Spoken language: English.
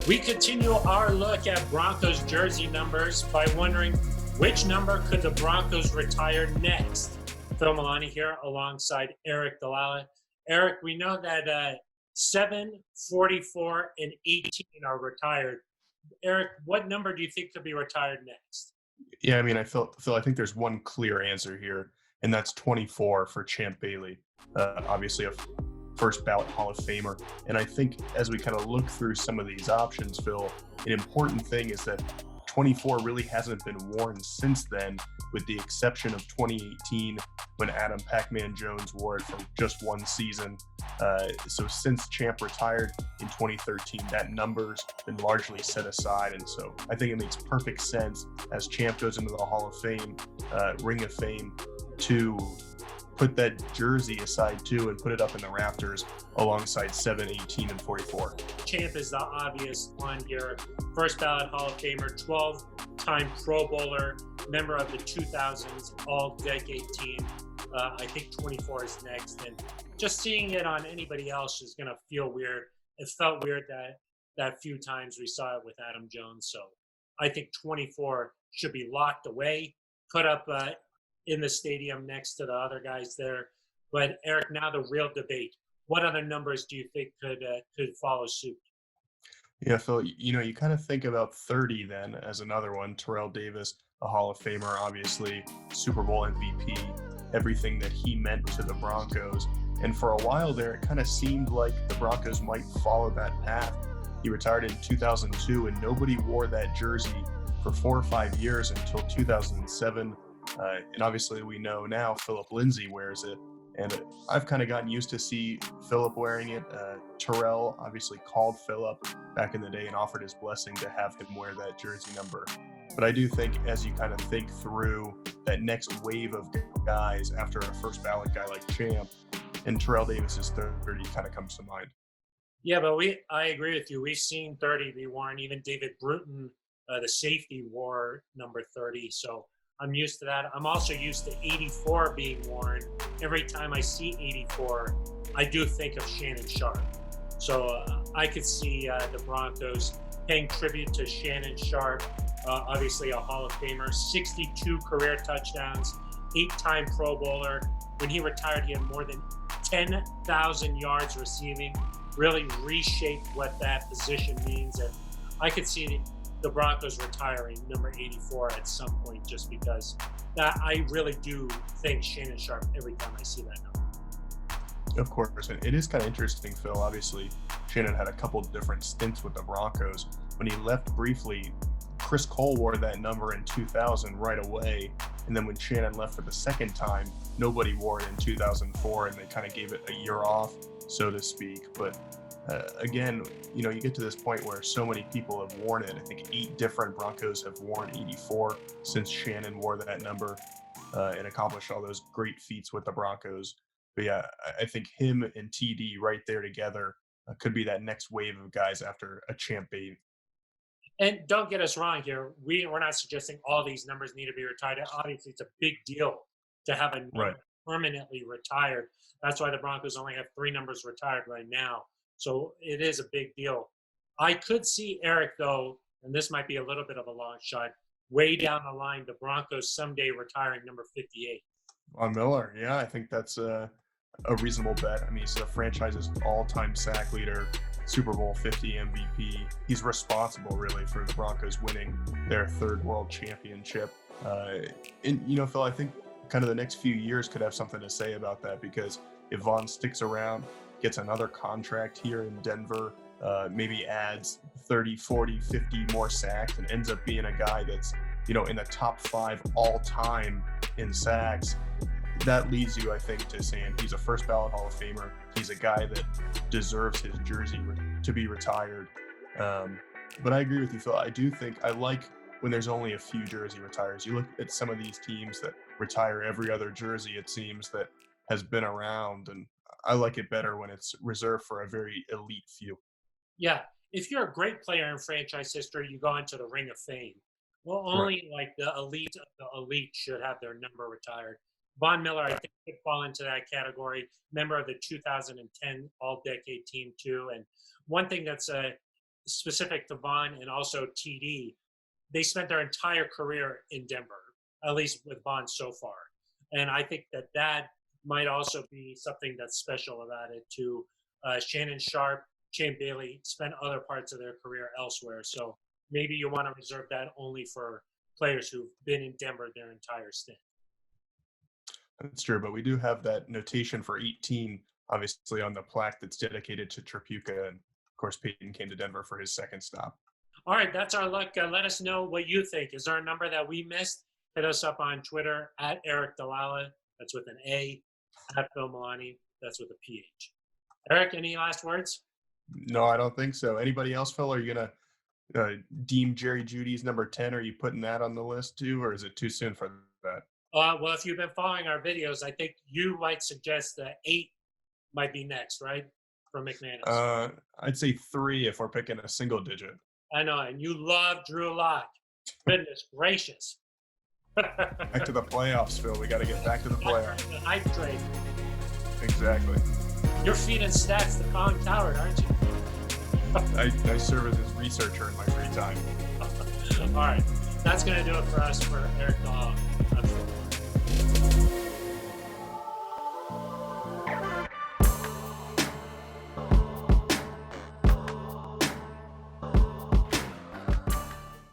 We continue our look at Broncos jersey numbers by wondering which number could the Broncos retire next. Phil Milani here alongside Aric DiLalla. Aric, we know that 7, 44, and 18 are retired. Aric, what number do you think could be retired next? Yeah, I mean, Phil, I think there's one clear answer here, and that's 24 for Champ Bailey. Obviously, a first ballot Hall of Famer. And I think as we kind of look through some of these options, Phil, an important thing is that 24 really hasn't been worn since then, with the exception of 2018 when Adam Pac-Man Jones wore it for just one season. So since Champ retired in 2013, that number's been largely set aside. And so I think it makes perfect sense as Champ goes into the Hall of Fame, Ring of Fame, to put that jersey aside too and put it up in the rafters alongside 7, 18, and 44. Champ is the obvious one here. First ballot Hall of Famer, 12-time Pro Bowler, member of the 2000s All-Decade team. I think 24 is next. And just seeing it on anybody else is going to feel weird. It felt weird that few times we saw it with Adam Jones. So I think 24 should be locked away, put up in the stadium next to the other guys there. But Aric, now the real debate. What other numbers do you think could follow suit? Yeah, Phil, you kind of think about 30 then as another one. Terrell Davis, a Hall of Famer, obviously, Super Bowl MVP, everything that he meant to the Broncos. And for a while there, it kind of seemed like the Broncos might follow that path. He retired in 2002, and nobody wore that jersey for 4 or 5 years until 2007. And obviously, we know now Philip Lindsay wears it. And I've kind of gotten used to see Philip wearing it. Terrell obviously called Philip back in the day and offered his blessing to have him wear that jersey number. But I do think as you kind of think through that next wave of guys after a first ballot guy like Champ, and Terrell Davis's 30 kind of comes to mind. Yeah, but I agree with you. We've seen 30 be worn. Even David Bruton, the safety, wore number 30. So I'm used to that. I'm also used to 84 being worn. Every time I see 84, I do think of Shannon Sharpe. So I could see the Broncos paying tribute to Shannon Sharpe, obviously a Hall of Famer, 62 career touchdowns, 8-time Pro Bowler. When he retired, he had more than 10,000 yards receiving, really reshaped what that position means. And I could see the Broncos retiring number 84 at some point, just because I really do think Shannon Sharpe every time I see that number. Of course, and it is kind of interesting, Phil. Obviously, Shannon had a couple different stints with the Broncos. When he left briefly, Chris Cole wore that number in 2000 right away. And then when Shannon left for the second time, nobody wore it in 2004, and they kind of gave it a year off, so to speak. But again, you get to this point where so many people have worn it. I think 8 different Broncos have worn 84 since Shannon wore that number and accomplished all those great feats with the Broncos. But yeah, I think him and TD right there together could be that next wave of guys after a Champ Bailey. And don't get us wrong here. We're not suggesting all these numbers need to be retired. Obviously, it's a big deal to have a number permanently retired. That's why the Broncos only have 3 numbers retired right now. So it is a big deal. I could see Aric, though, and this might be a little bit of a long shot, way down the line, the Broncos someday retiring number 58. Von Miller, yeah, I think that's a reasonable bet. I mean, he's the franchise's all-time sack leader, Super Bowl 50 MVP. He's responsible, really, for the Broncos winning their 3rd world championship. And, Phil, I think kind of the next few years could have something to say about that, because if Von sticks around, gets another contract here in Denver, maybe adds 30, 40, 50 more sacks, and ends up being a guy that's, in the top 5 all-time in sacks, that leads you, I think, to saying he's a first ballot Hall of Famer. He's a guy that deserves his jersey to be retired. But I agree with you, Phil. I do think I like when there's only a few jersey retires. You look at some of these teams that retire every other jersey, it seems, that has been around, and I like it better when it's reserved for a very elite few. Yeah. If you're a great player in franchise history, you go into the Ring of Fame. Well, only like the elite of the elite should have their number retired. Von Miller, I think, could fall into that category. Member of the 2010 All-Decade team, too. And one thing that's specific to Vaughn and also TD, they spent their entire career in Denver, at least with Vaughn so far. And I think that might also be something that's special about it too. Shannon Sharp, Shane Bailey spent other parts of their career elsewhere. So maybe you want to reserve that only for players who've been in Denver their entire stint. That's true, but we do have that notation for 18, obviously, on the plaque that's dedicated to Tripucka. And of course, Peyton came to Denver for his second stop. All right, that's our luck. Let us know what you think. Is there a number that we missed? Hit us up on Twitter at Aric DiLalla. That's with an A. At Phil Milani. That's with a PH. Aric, any last words? No, I don't think so. Anybody else, Phil? Are you going to deem Jerry Jeudy's number 10? Are you putting that on the list too, or is it too soon for that? Well, if you've been following our videos, I think you might suggest that 8 might be next, right? For McManus. I'd say 3 if we're picking a single digit. I know, and you love Drew Lock. Goodness gracious. Back to the playoffs, Phil. We got to get back to the playoffs. The hype trade. Exactly. You're feeding stats to Colin Coward, aren't you? I serve as his researcher in my free time. All right. That's going to do it for us for Aric DiLalla.